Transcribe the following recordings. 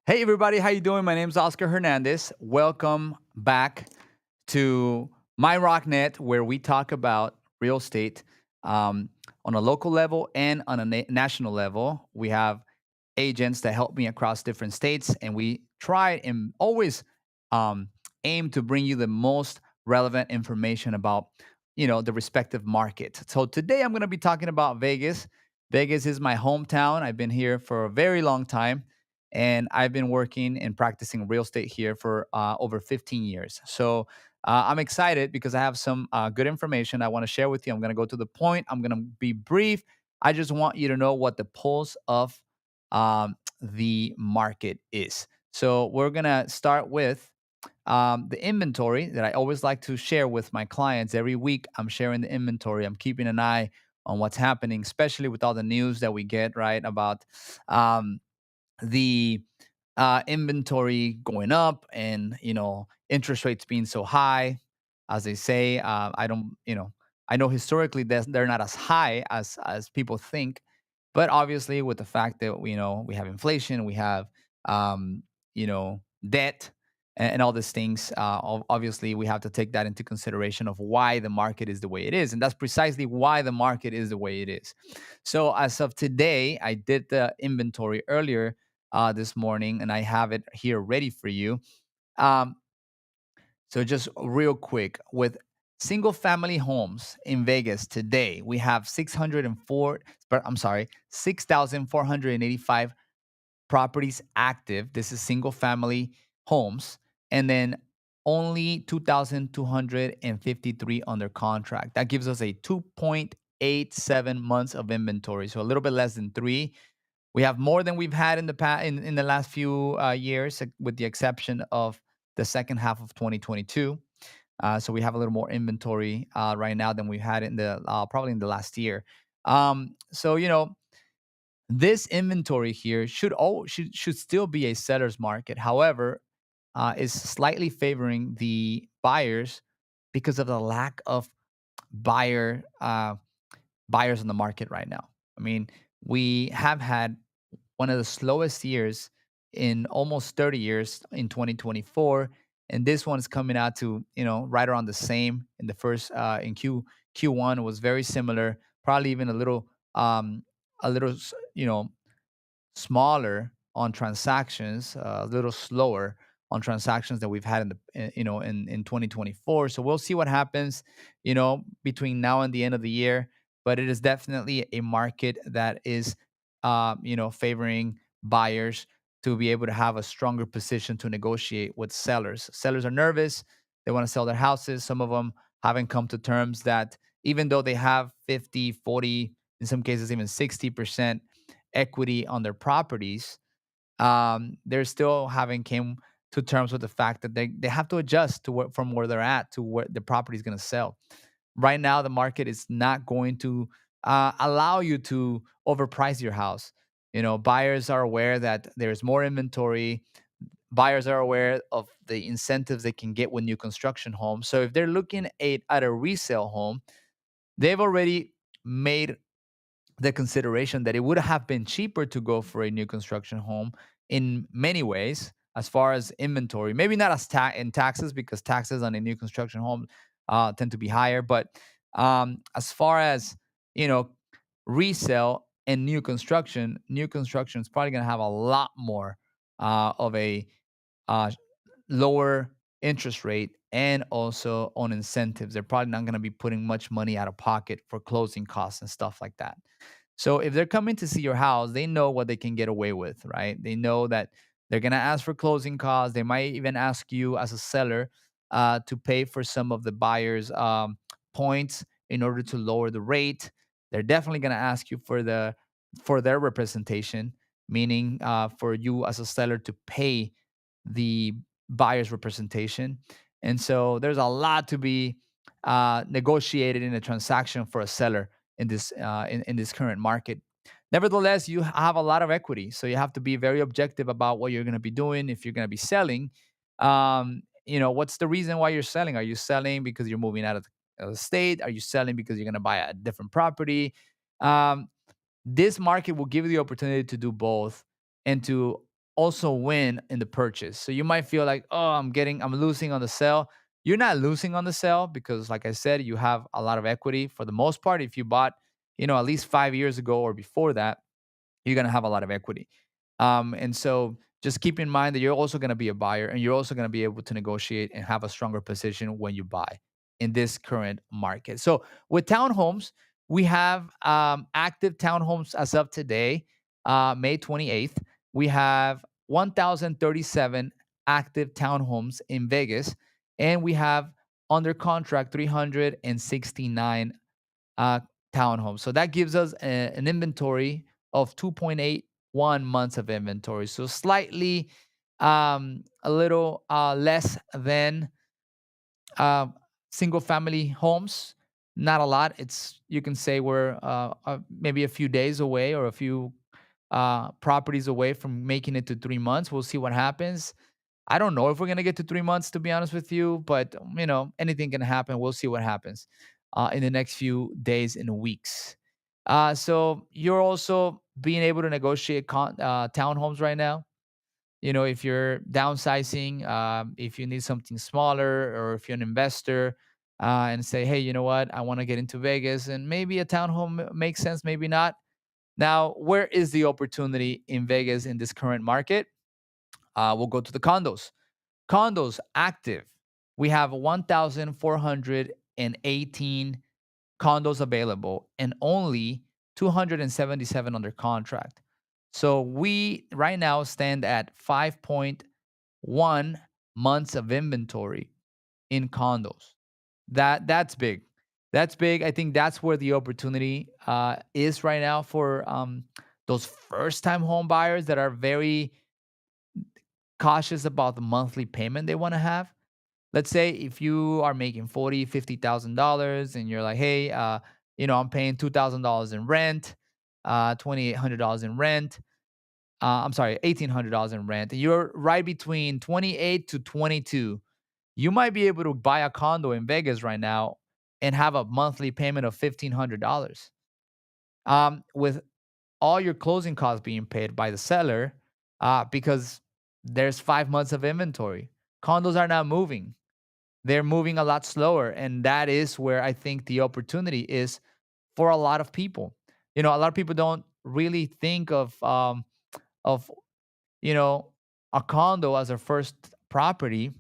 Hey everybody, how you doing? My name is Oscar Hernandez. Welcome back to my RockNet, where we talk about real estate um, on a local level and on a national level. We have agents that help me across different states, and we try and always um, aim to bring you the most relevant information about the respective market. So today I'm going to be talking about Vegas. Vegas is my hometown. I've been here for a very long time, and I've been working and practicing real estate here for over 15 years. So I'm excited because I have some good information I want to share with you. I'm going to go to the point. I'm going to be brief. I just want you to know what the pulse of the market is. So we're going to start with the inventory that I always like to share with my clients. Every week, I'm sharing the inventory. I'm keeping an eye on what's happening, especially with all the news that we get, right? About um, the inventory going up and interest rates being so high, as they say. I don't, I know historically that they're not as high as people think, but obviously with the fact that we have inflation, we have debt, and all these things. Obviously, we have to take that into consideration of why the market is the way it is, and that's precisely why the market is the way it is. So as of today, I did the inventory earlier this morning, and I have it here ready for you. Um, so just real quick, with single family homes in Vegas today, we have 604, but I'm sorry, 6,485 properties active. This is single family homes. And then only 2,253 under contract. That gives us a 2.87 months of inventory. So a little bit less than three. We have more than we've had in the past in the last few years, with the exception of the second half of 2022. So we have a little more inventory right now than we had in the probably in the last year. So this inventory here should still be a seller's market. However, is slightly favoring the buyers because of the lack of buyer buyers on the market right now. I mean, we have had one of the slowest years in almost 30 years in 2024, and this one is coming out to right around the same. In the first in Q1 was very similar, probably even um a little smaller on transactions, a little slower on transactions that we've had in 2024. So we'll see what happens, between now and the end of the year. But it is definitely a market that is, favoring buyers to be able to have a stronger position to negotiate with sellers. Sellers are nervous; they want to sell their houses. Some of them haven't come to terms that even though they have 50, 40, in some cases even 60% equity on their properties, they're still having came to terms with the fact that they have to adjust to from where they're at to where the property is going to sell. Right now, the market is not going to allow you to overprice your house. Buyers are aware that there's more inventory. Buyers are aware of the incentives they can get with new construction homes. So if they're looking at a resale home, they've already made the consideration that it would have been cheaper to go for a new construction home in many ways, as far as inventory. Maybe not as in taxes, because taxes on a new construction home tend to be higher. But as far as you know, resale and new construction is probably going to have a lot more of a uh, lower interest rate, and also on incentives. They're probably not going to be putting much money out of pocket for closing costs and stuff like that. So if they're coming to see your house, they know what they can get away with, right? They know that they're going to ask for closing costs. They might even ask you as a seller to pay for some of the buyer's points in order to lower the rate. They're definitely going to ask you for their representation, meaning for you as a seller to pay the buyer's representation. And so there's a lot to be negotiated in a transaction for a seller in this current market. Nevertheless, you have a lot of equity, so you have to be very objective about what you're going to be doing if you're going to be selling. What's the reason why you're selling? Are you selling because you're moving out of the state? Are you selling because you're going to buy a different property? Um, this market will give you the opportunity to do both and to also win in the purchase. So you might feel like, oh, I'm losing on the sale. You're not losing on the sale because, like I said, you have a lot of equity for the most part. If you bought, at least 5 years ago or before that, you're going to have a lot of equity. And so just keep in mind that you're also going to be a buyer and you're also going to be able to negotiate and have a stronger position when you buy in this current market. So with townhomes, we have active townhomes as of today, May 28th. We have 1,037 active townhomes in Vegas, and we have under contract 369 uh, townhomes. So that gives us an inventory of 2.81 months of inventory. So slightly, a little less than uh, single family homes. Not a lot. You can say we're maybe a few days away or a few properties away from making it to 3 months. We'll see what happens. I don't know if we're gonna get to 3 months, to be honest with you, but anything can happen. We'll see what happens in the next few days and weeks. So you're also being able to negotiate townhomes right now. If you're downsizing, if you need something smaller, or if you're an investor and say, hey, you know what, I want to get into Vegas, and maybe a townhome makes sense, maybe not. Now, where is the opportunity in Vegas in this current market? We'll go to the condos. Condos active. We have 1,418 condos available and only 277 under contract. So we right now stand at 5.1 months of inventory in condos. That's big. That's big. I think that's where the opportunity is right now for those first time home buyers that are very cautious about the monthly payment they want to have. Let's say if you are making 40, $50,000 and you're like, hey, I'm paying $2,000 in rent, $2,800 in rent. I'm sorry, $1,800 in rent. And you're right between 28 to 22. You might be able to buy a condo in Vegas right now and have a monthly payment of $1,500. With all your closing costs being paid by the seller, because there's 5 months of inventory. Condos are not moving. They're moving a lot slower. And that is where I think the opportunity is for a lot of people. A lot of people don't really think of, you know, a condo as their first property.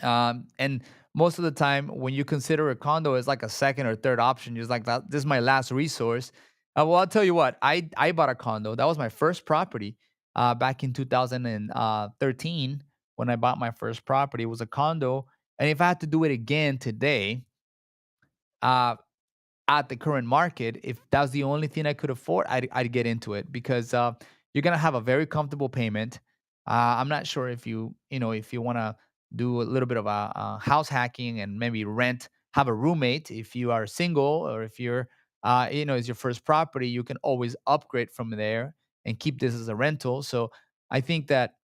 And most of the time, when you consider a condo as like a second or third option, you're just like, that, this is my last resource. Well, I'll tell you what, I bought a condo. That was my first property back in 2013 when I bought my first property. It was a condo. And if I had to do it again today, uh, at the current market, if that's the only thing I could afford, I'd get into it because you're gonna have a very comfortable payment. I'm not sure if you want to do a little bit of a house hacking and maybe have a roommate if you are single, or if it's your first property, you can always upgrade from there and keep this as a rental. So I think that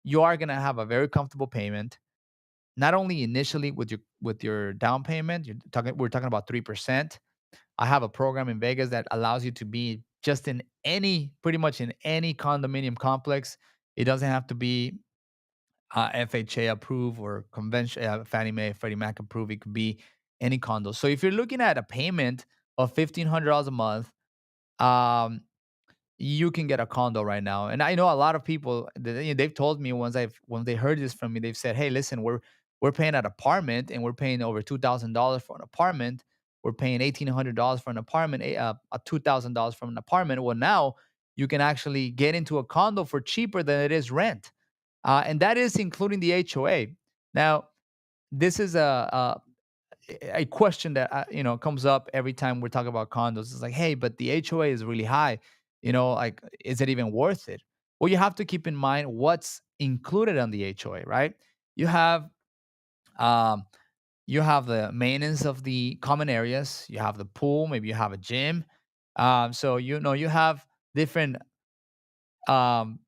you are gonna have a very comfortable payment, not only initially with your down payment. We're talking about 3%. I have a program in Vegas that allows you to be just pretty much in any condominium complex. It doesn't have to be FHA approved or convention, Fannie Mae, Freddie Mac approved. It could be any condo. So if you're looking at a payment of $1,500 a month, um, you can get a condo right now. And I know a lot of people they've told me when they heard this from me, they've said, "Hey, listen, we're paying an apartment and we're paying over $2,000 for an apartment. We're paying $1,800 for an apartment, a $2,000 from an apartment. Well, now you can actually get into a condo for cheaper than it is rent, and that is including the HOA. Now, this is a question that comes up every time we're talking about condos. It's like, hey, but the HOA is really high. Like, is it even worth it? Well, you have to keep in mind what's included on the HOA, right? You have um, you have the maintenance of the common areas. You have the pool. Maybe you have a gym. So you have different um,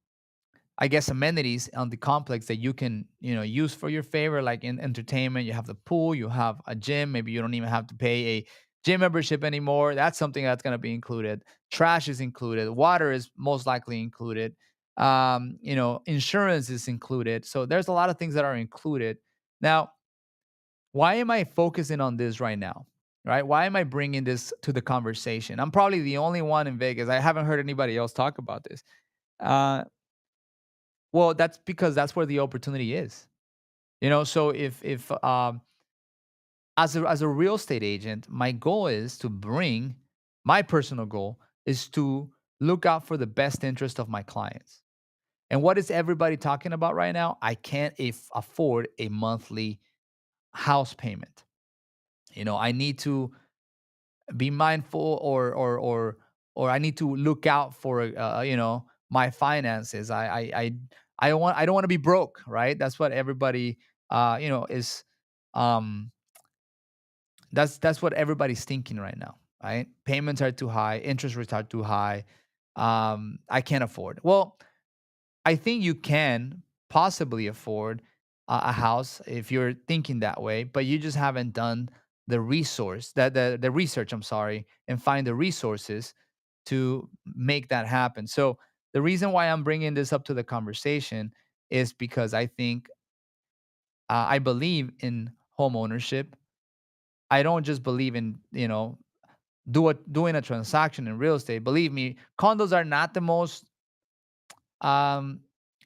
I guess amenities on the complex that you can use for your favor, like in entertainment. You have the pool, you have a gym. Maybe you don't even have to pay a gym membership anymore. That's something that's going to be included. Trash is included. Water is most likely included. Insurance is included. So there's a lot of things that are included. Now, why am I focusing on this right now? Right? Why am I bringing this to the conversation? I'm probably the only one in Vegas. I haven't heard anybody else talk about this. Uh, well, that's because that's where the opportunity is. So if as a real estate agent, my goal is to bring my personal goal is to look out for the best interest of my clients. And what is everybody talking about right now? I can't afford a monthly house payment. I need to be mindful, or I need to look out for my finances. I don't want to be broke, right? That's what everybody is um that's what everybody's thinking right now, right? Payments are too high, interest rates are too high. I can't afford. Well, I think you can possibly afford a house if you're thinking that way, but you just haven't done the research, I'm sorry, and find the resources to make that happen. So the reason why I'm bringing this up to the conversation is because I believe in home ownership. I don't just believe in doing a transaction in real estate. Believe me, condos are not the most um,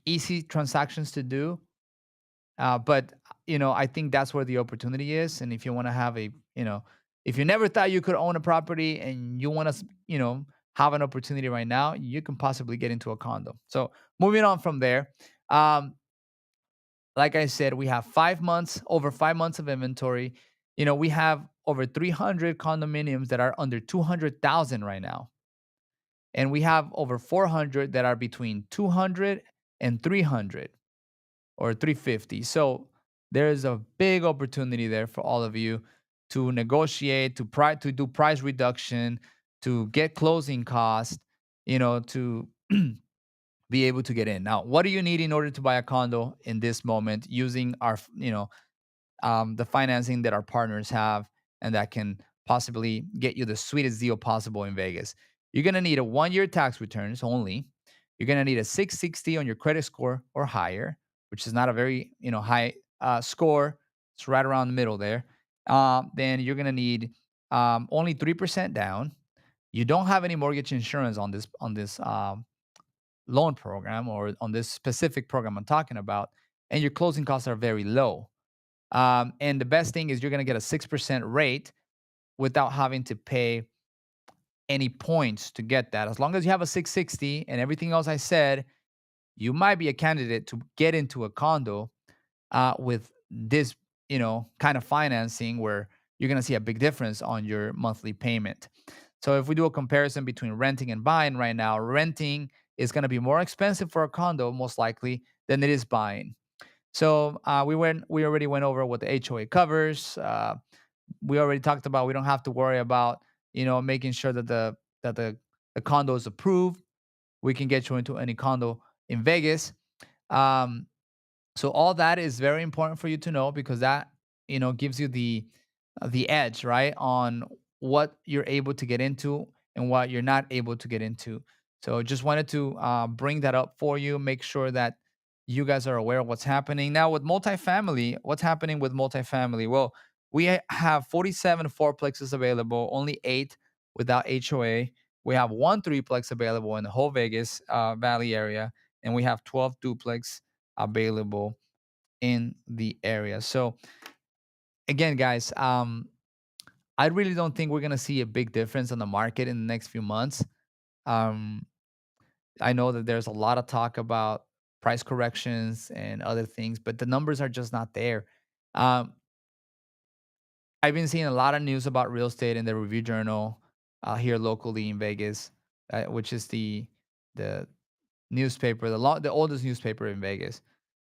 easy transactions to do. But I think that's where the opportunity is. And if you want to have if you never thought you could own a property and you want to, have an opportunity right now, you can possibly get into a condo. So moving on from there, um, like I said, we have over 5 months of inventory. We have over 300 condominiums that are under 200,000 right now, and we have over 400 that are between 200 and 300 or 350. So there's a big opportunity there for all of you to negotiate, to do price reduction, to get closing costs, to be able to get in. Now, what do you need in order to buy a condo in this moment using the financing that our partners have and that can possibly get you the sweetest deal possible in Vegas? You're going to need a 1 year tax returns only. You're going to need a 660 on your credit score or higher, which is not a very high score. It's right around the middle there. Then you're going to need only 3% down. You don't have any mortgage insurance on this loan program or on this specific program I'm talking about, and your closing costs are very low. And the best thing is you're going to get a 6% rate without having to pay any points to get that. As long as you have a 660 and everything else I said, you might be a candidate to get into a condo with this, kind of financing where you're going to see a big difference on your monthly payment. So if we do a comparison between renting and buying right now, renting is going to be more expensive for a condo most likely than it is buying. So we already went over what the HOA covers. We already talked about we don't have to worry about making sure that the condo is approved. We can get you into any condo in Vegas. Um, so all that is very important for you to know because that gives you the edge, right, on what you're able to get into and what you're not able to get into. So just wanted to bring that up for you. Make sure that you guys are aware of what's happening now with multifamily. What's happening with multifamily? Well, we have 47 fourplexes available, only 8 without HOA. We have one threeplex available in the whole Vegas Valley area, and we have 12 duplex available in the area. So again, guys, I really don't think we're gonna see a big difference on the market in the next few months. Um, I know that there's a lot of talk about price corrections and other things, but the numbers are just not there. Um, I've been seeing a lot of news about real estate in the Review Journal here locally in Vegas, which is the newspaper, the oldest newspaper in Vegas,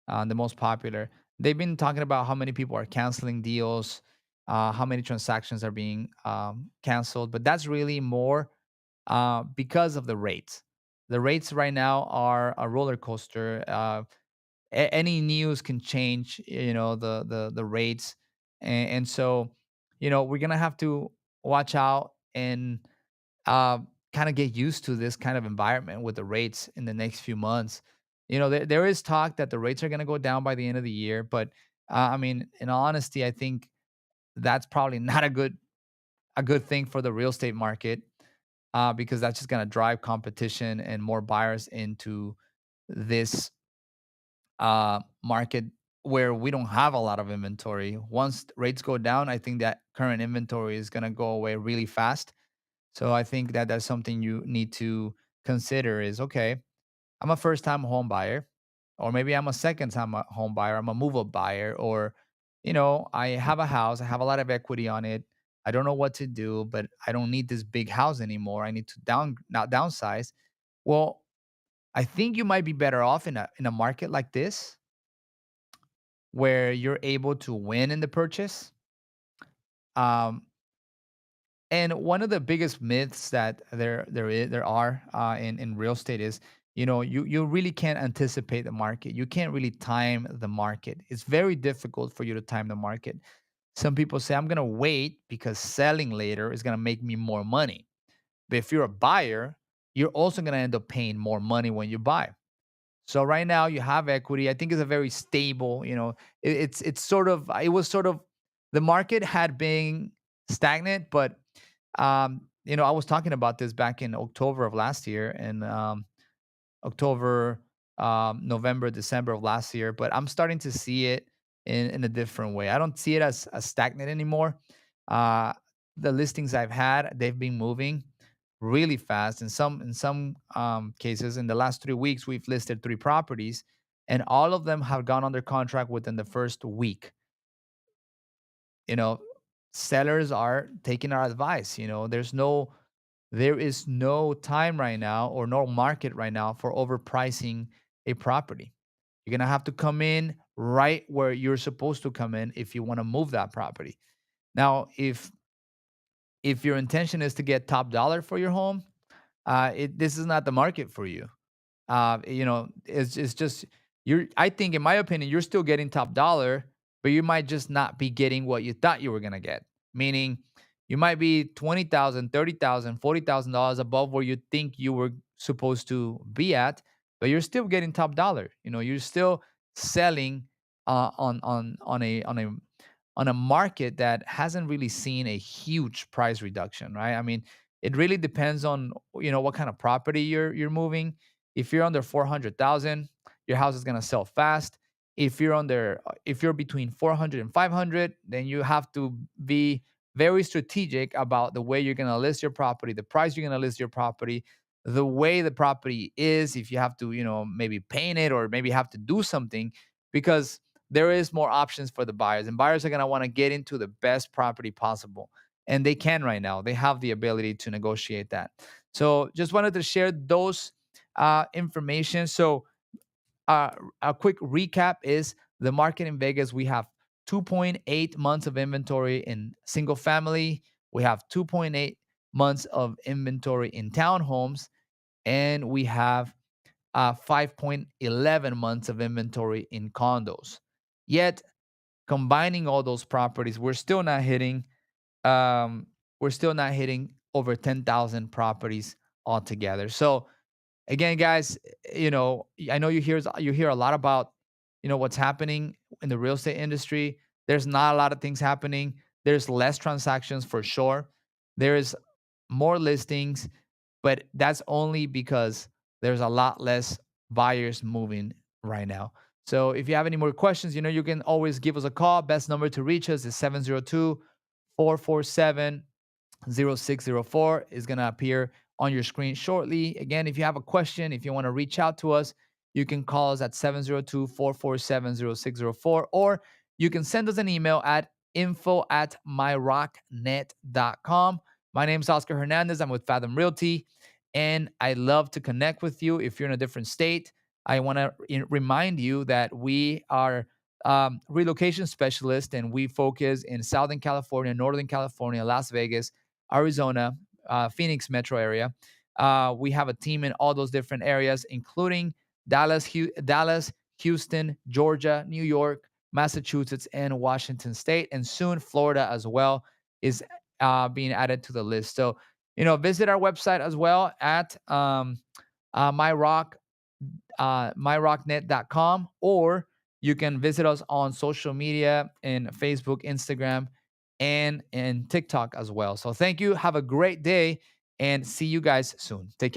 the most popular. They've been talking about how many people are canceling deals, how many transactions are being canceled, but that's really more because of the rates. The rates right now are a roller coaster. Any news can change, the rates, and so we're gonna have to watch out and uh, kind of get used to this kind of environment with the rates in the next few months. There is talk that the rates are going to go down by the end of the year, but I mean, in all honesty, I think that's probably not a good thing for the real estate market, because that's just going to drive competition and more buyers into this market where we don't have a lot of inventory. Once rates go down, I think that current inventory is going to go away really fast. So I think that that's something you need to consider is, okay, I'm a first time home buyer, or maybe I'm a second time home buyer, I'm a move up buyer, or, I have a house, I have a lot of equity on it. I don't know what to do, but I don't need this big house anymore. I need to not downsize. Well, I think you might be better off in a market like this where you're able to win in the purchase. Um, And one of the biggest myths that there are in real estate is, you really can't anticipate the market. You can't really time the market. It's very difficult for you to time the market. Some people say, I'm gonna wait because selling later is gonna make me more money. But if you're a buyer, you're also gonna end up paying more money when you buy. So right now you have equity. I think it's a very stable, it's sort of it was sort of the market had been stagnant, but I was talking about this back in October of last year, and October, November, December of last year, but I'm starting to see it in a different way. I don't see it as stagnant anymore. Uh, the listings I've had, they've been moving really fast. In some cases, in the last 3 weeks, we've listed 3 properties, and all of them have gone under contract within the first week. You know, Sellers are taking our advice. There is no time right now, or no market right now, for overpricing a property. You're gonna have to come in right where you're supposed to come in if you want to move that property. Now, if your intention is to get top dollar for your home, this is not the market for you. It's just I think, in my opinion, you're still getting top dollar, but you might just not be getting what you thought you were gonna get. Meaning, you might be 20,000, 30,000, $40,000 above where you think you were supposed to be at, but you're still getting top dollar. You're still selling on a market that hasn't really seen a huge price reduction, right? I mean, it really depends on what kind of property you're moving. If you're under 400,000, your house is gonna sell fast. If you're between 400 and 500, then you have to be very strategic about the way you're gonna list your property, the price you're gonna list your property, the way the property is. If you have to, maybe paint it, or maybe have to do something, because there is more options for the buyers, and buyers are gonna want to get into the best property possible, and they can right now. They have the ability to negotiate that. So just wanted to share those information. So uh, a quick recap is the market in Vegas. We have 2.8 months of inventory in single family. We have 2.8 months of inventory in townhomes, and we have 5.11 months of inventory in condos. Yet, combining all those properties, um, we're still not hitting over 10,000 properties altogether. So again, guys, I know you hear a lot about what's happening in the real estate industry. There's not a lot of things happening. There's less transactions for sure. There's more listings, but that's only because there's a lot less buyers moving right now. So if you have any more questions, you can always give us a call. Best number to reach us is 702-447-0604. Is going to appear on your screen shortly. Again, if you have a question, if you want to reach out to us, you can call us at 702-447-0604, or you can send us an email at info@myrocknet.com. My name is Oscar Hernandez. I'm with Fathom Realty, and I love to connect with you. If you're in a different state, I want to remind you that we are relocation specialists, and we focus in Southern California, Northern California, Las Vegas, Arizona, Phoenix metro area. We have a team in all those different areas, including Dallas, Houston, Georgia, New York, Massachusetts, and Washington State, and soon Florida as well is being added to the list. So, visit our website as well at myrock.net. myrocknet.com, or you can visit us on social media in Facebook, Instagram, and TikTok as well. So thank you. Have a great day and see you guys soon. Take care.